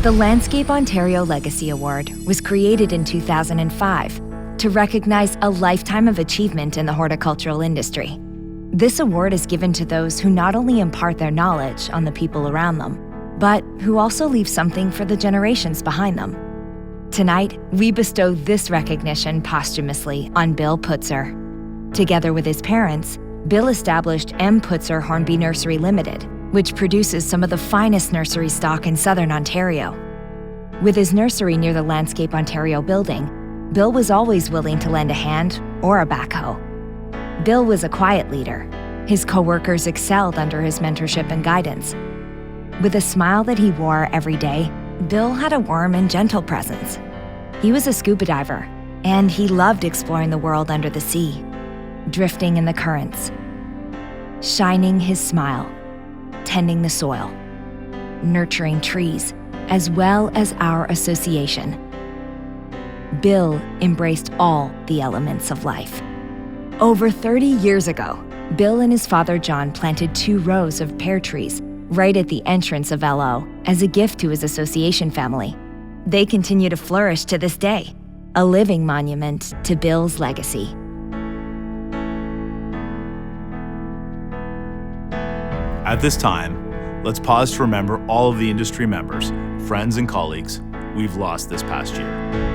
The Landscape Ontario Legacy Award was created in 2005 to recognize a lifetime of achievement in the horticultural industry. This award is given to those who not only impart their knowledge on the people around them, but who also leave something for the generations behind them. Tonight, we bestow this recognition posthumously on Bill Putzer. Together with his parents, Bill established M. Putzer Hornby Nursery Limited, which produces some of the finest nursery stock in southern Ontario. With his nursery near the Landscape Ontario building, Bill was always willing to lend a hand or a backhoe. Bill was a quiet leader. His co-workers excelled under his mentorship and guidance. With a smile that he wore every day, Bill had a warm and gentle presence. He was a scuba diver, and he loved exploring the world under the sea, drifting in the currents, shining his smile, tending the soil, nurturing trees, as well as our association. Bill embraced all the elements of life. Over 30 years ago, Bill and his father John planted 2 rows of pear trees right at the entrance of LO as a gift to his association family. They continue to flourish to this day, a living monument to Bill's legacy. At this time, let's pause to remember all of the industry members, friends, and colleagues we've lost this past year.